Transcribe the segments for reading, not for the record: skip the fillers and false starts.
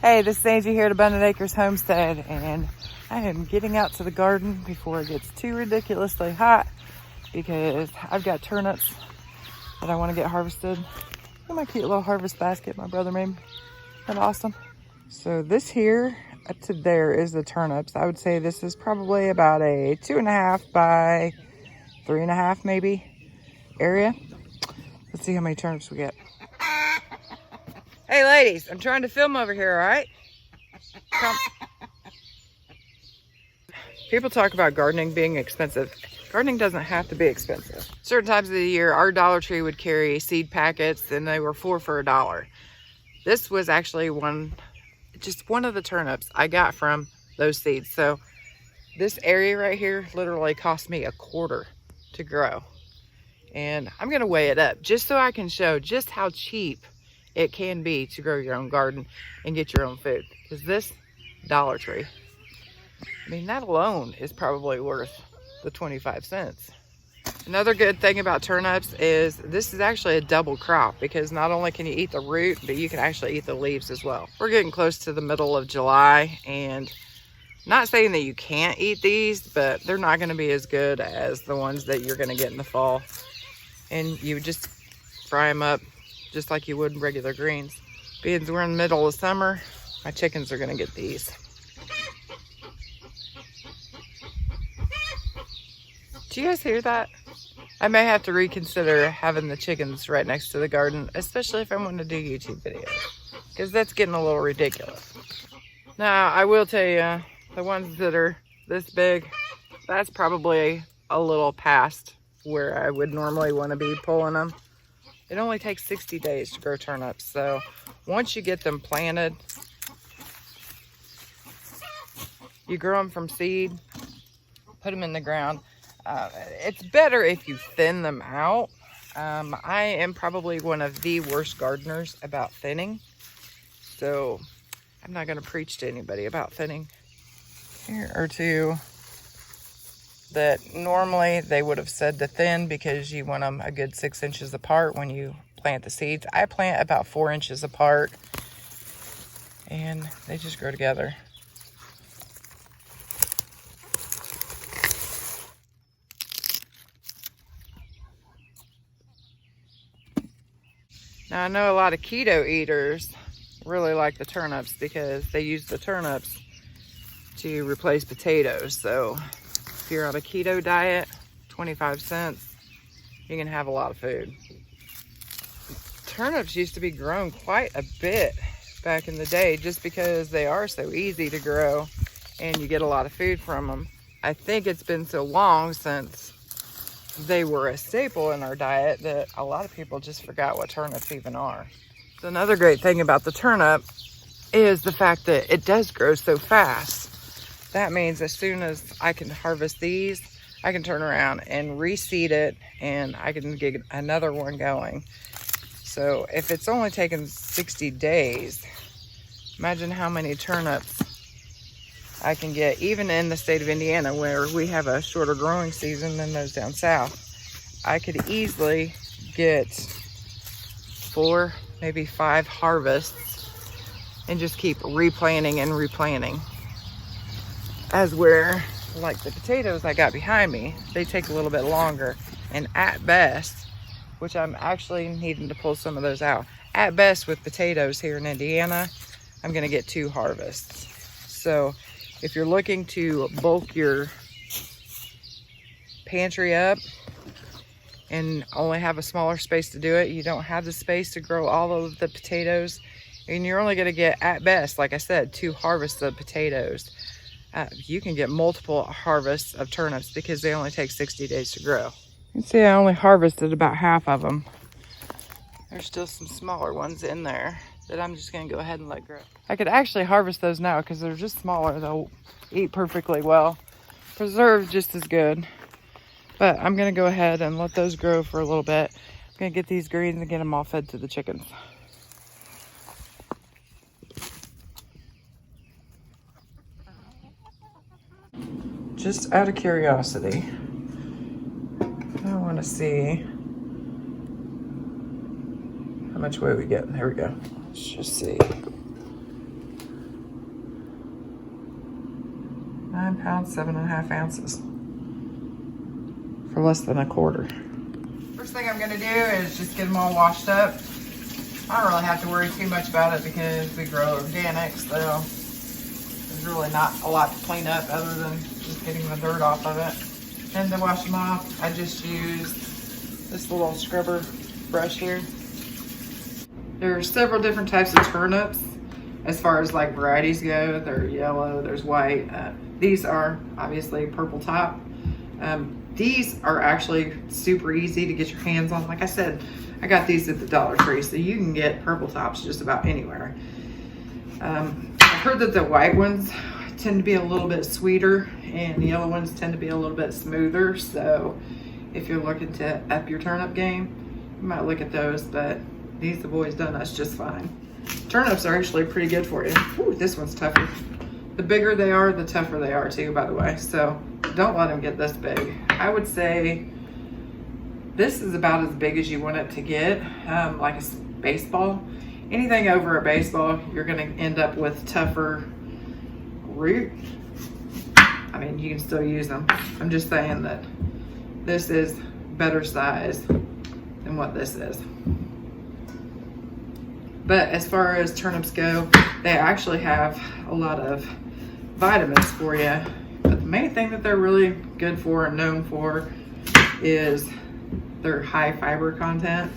Hey, this is Angie here at Abundant Acres Homestead, and I am getting out to the garden before it gets too ridiculously hot because I've got turnips that I want to get harvested. Look at my cute little harvest basket my brother made. Isn't that awesome? So this here up to there is the turnips. I would say this is probably about a 2.5 by 3.5 maybe area. Let's see how many turnips we get. Hey ladies, I'm trying to film over here, all right? Come. People talk about gardening being expensive. Gardening doesn't have to be expensive. Certain times of the year, our Dollar Tree would carry seed packets and they were 4 for $1. This was actually just one of the turnips I got from those seeds. So this area right here literally cost me $0.25 to grow. And I'm gonna weigh it up just so I can show just how cheap it can be to grow your own garden and get your own food. Because this Dollar Tree, I mean, that alone is probably worth the 25 cents. Another good thing about turnips is this is actually a double crop because not only can you eat the root, but you can actually eat the leaves as well. We're getting close to the middle of July, and not saying that you can't eat these, but they're not gonna be as good as the ones that you're gonna get in the fall. And you would just fry them up just like you would regular greens. Being we're in the middle of summer, my chickens are gonna get these. Do you guys hear that? I may have to reconsider having the chickens right next to the garden, especially if I'm gonna do YouTube videos, because that's getting a little ridiculous. Now, I will tell you, the ones that are this big, that's probably a little past where I would normally want to be pulling them. It only takes 60 days to grow turnips, so once you get them planted, you grow them from seed, put them in the ground. It's better if you thin them out. I am probably one of the worst gardeners about thinning, so I'm not going to preach to anybody about thinning. Here are two that normally they would have said to thin because you want them a good 6 inches apart when you plant the seeds. I plant about 4 inches apart and they just grow together. Now I know a lot of keto eaters really like the turnips because they use the turnips to replace potatoes. So if you're on a keto diet, 25 cents, you can have a lot of food. Turnips used to be grown quite a bit back in the day just because they are so easy to grow and you get a lot of food from them. I think it's been so long since they were a staple in our diet that a lot of people just forgot what turnips even are. So another great thing about the turnip is the fact that it does grow so fast. That means as soon as I can harvest these, I can turn around and reseed it and I can get another one going. So if it's only taken 60 days, imagine how many turnips I can get, even in the state of Indiana where we have a shorter growing season than those down south. I could easily get 4, maybe 5 harvests and just keep replanting and replanting. As where, like the potatoes I got behind me, they take a little bit longer. And at best, which I'm actually needing to pull some of those out. At best with potatoes here in Indiana, I'm gonna get 2 harvests. So if you're looking to bulk your pantry up and only have a smaller space to do it, you don't have the space to grow all of the potatoes, and you're only gonna get, at best, like I said, 2 harvests of potatoes. You can get multiple harvests of turnips because they only take 60 days to grow. You can see I only harvested about half of them. There's still some smaller ones in there that I'm just gonna go ahead and let grow. I could actually harvest those now because they're just smaller. They'll eat perfectly well. Preserved just as good. But I'm gonna go ahead and let those grow for a little bit. I'm gonna get these greens and get them all fed to the chickens. Just out of curiosity, I want to see how much weight we get. There we go. Let's just see. 1 pound, 7.5 ounces for less than a quarter. First thing I'm gonna do is just get them all washed up. I don't really have to worry too much about it because we grow organic, so there's really not a lot to clean up other than just getting the dirt off of it. And to wash them off, I just use this little scrubber brush here. There are several different types of turnips as far as like varieties go. They're yellow, there's white. These are obviously purple top. These are actually super easy to get your hands on. Like I said, I got these at the Dollar Tree, so you can get purple tops just about anywhere. I've heard that the white ones tend to be a little bit sweeter and the yellow ones tend to be a little bit smoother. So if you're looking to up your turnip game, you might look at those, but these have always done us just fine. Turnips are actually pretty good for you. Ooh, this one's tougher. The bigger they are, the tougher they are too, by the way. So don't let them get this big. I would say this is about as big as you want it to get, like a baseball. Anything over a baseball, you're gonna end up with tougher root. I mean, you can still use them. I'm just saying that this is better size than what this is. But as far as turnips go, they actually have a lot of vitamins for you. But the main thing that they're really good for and known for is their high fiber content.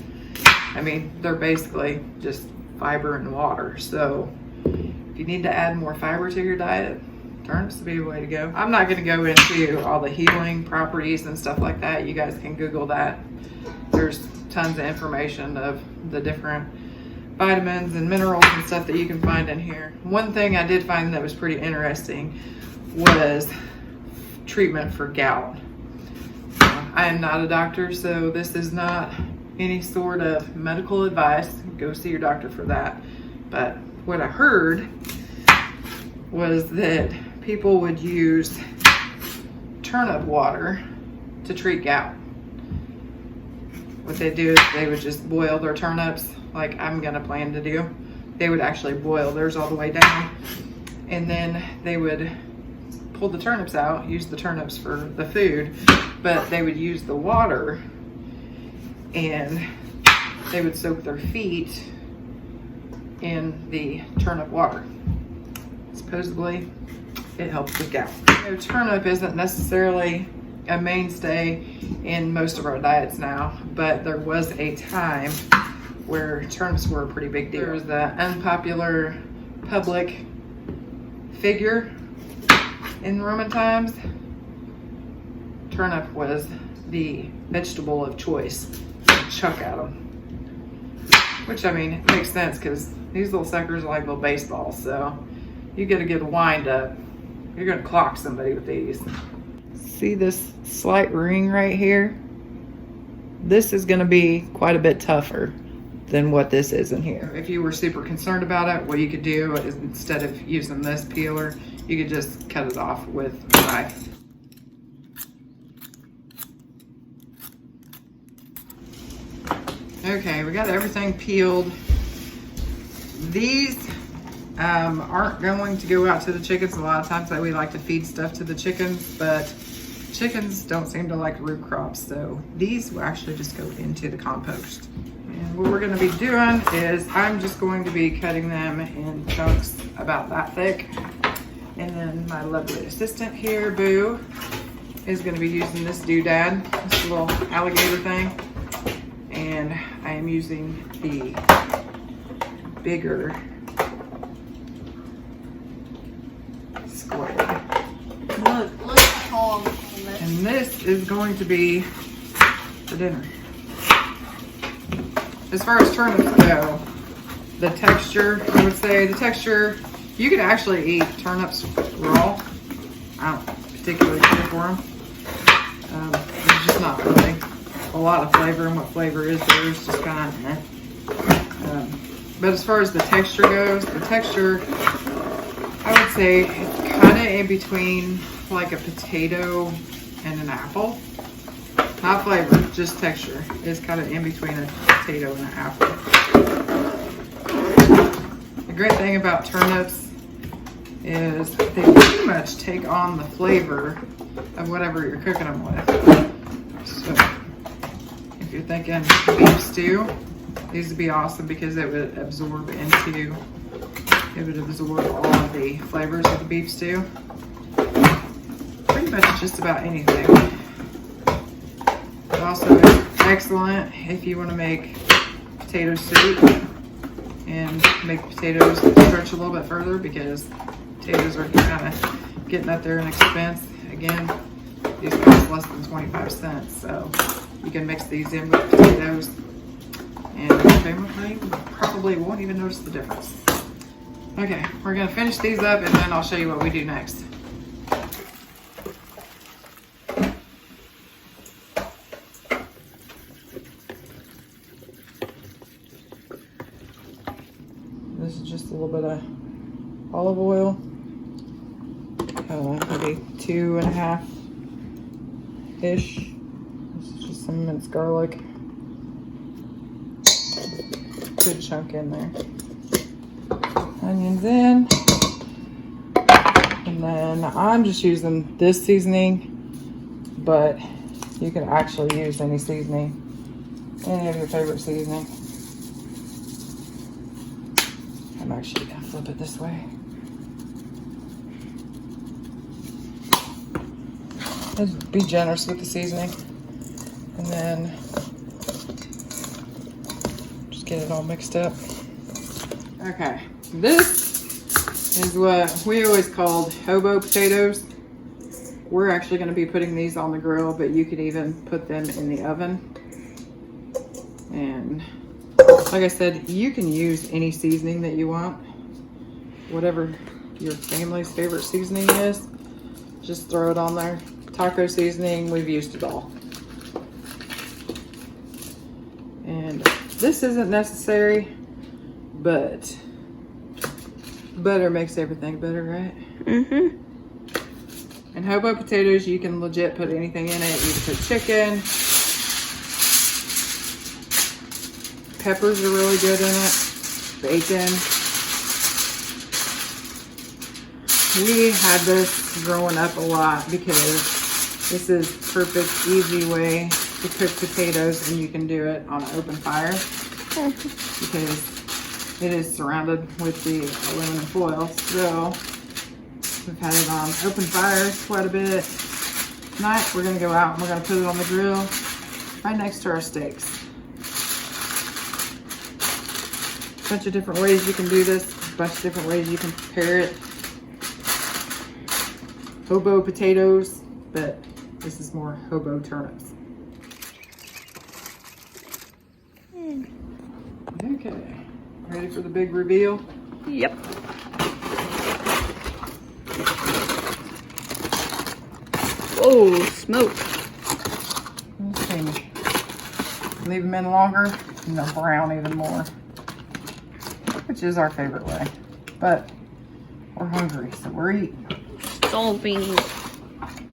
I mean, they're basically just fiber and water. So if you need to add more fiber to your diet, turnips would be the way to go. I'm not gonna go into all the healing properties and stuff like that. You guys can Google that. There's tons of information of the different vitamins and minerals and stuff that you can find in here. One thing I did find that was pretty interesting was treatment for gout. I am not a doctor, so this is not any sort of medical advice. Go see your doctor for that. But what I heard was that people would use turnip water to treat gout. What they do is they would just boil their turnips, like I'm gonna plan to do. They would actually boil theirs all the way down, and then they would pull the turnips out, use the turnips for the food, but they would use the water and they would soak their feet in the turnip water. Supposedly it helps with gout. You know, turnip isn't necessarily a mainstay in most of our diets now, but there was a time where turnips were a pretty big deal. There was the unpopular public figure in Roman times. Turnip was the vegetable of choice to chuck at them. Which, I mean, it makes sense because these little suckers are like little baseballs, so you get a good wind up. You're gonna clock somebody with these. See this slight ring right here? This is gonna be quite a bit tougher than what this is in here. If you were super concerned about it, what you could do is instead of using this peeler, you could just cut it off with a knife. Okay, we got everything peeled. These aren't going to go out to the chickens. A lot of times that we like to feed stuff to the chickens, but chickens don't seem to like root crops, so these will actually just go into the compost. And what we're gonna be doing is I'm just going to be cutting them in chunks about that thick. And then my lovely assistant here, Boo, is gonna be using this doodad, this little alligator thing. And I am using the bigger square. Look how tall. And this is going to be for dinner. As far as turnips go, the texture, I would say the texture, you could actually eat turnips raw. I don't particularly care for them. There's just not really a lot of flavor, and what flavor is there is just kind of but as far as the texture goes, the texture, I would say it's kind of in between like a potato and an apple. Not flavor, just texture. It's kind of in between a potato and an apple. The great thing about turnips is they pretty much take on the flavor of whatever you're cooking them with. So if you're thinking beef stew, these would be awesome because it would absorb all of the flavors of the beef stew. Pretty much just about anything. It also is excellent if you want to make potato soup and make potatoes stretch a little bit further, because potatoes are kind of getting up there in expense. Again, these cost less than 25 cents, so you can mix these in with potatoes and your family probably won't even notice the difference. Okay, we're gonna finish these up and then I'll show you what we do next. This is just a little bit of olive oil, maybe 2.5-ish. This is just some minced garlic. Good chunk in there. Onions in. And then I'm just using this seasoning, but you can actually use any seasoning, any of your favorite seasoning. I'm actually gonna flip it this way. Just be generous with the seasoning. And then just get it all mixed up. Okay, this is what we always called hobo potatoes. We're actually gonna be putting these on the grill, but you could even put them in the oven. And like I said, you can use any seasoning that you want. Whatever your family's favorite seasoning is, just throw it on there. Taco seasoning, we've used it all. And this isn't necessary, but butter makes everything better, right? Mm-hmm. And hobo potatoes, you can legit put anything in it. You can put chicken. Peppers are really good in it. Bacon. We had this growing up a lot because this is perfect, easy way to cook potatoes, and you can do it on an open fire because it is surrounded with the aluminum foil. So we've had it on open fire quite a bit. Tonight we're gonna go out and we're gonna put it on the grill right next to our steaks. A bunch of different ways you can do this, a bunch of different ways you can prepare it. Hobo potatoes, but this is more hobo turnips. Okay, ready for the big reveal? Yep. Oh, smoke. Let's see. Leave them in longer and they'll brown even more, which is our favorite way. But we're hungry, so we're eating. Starving.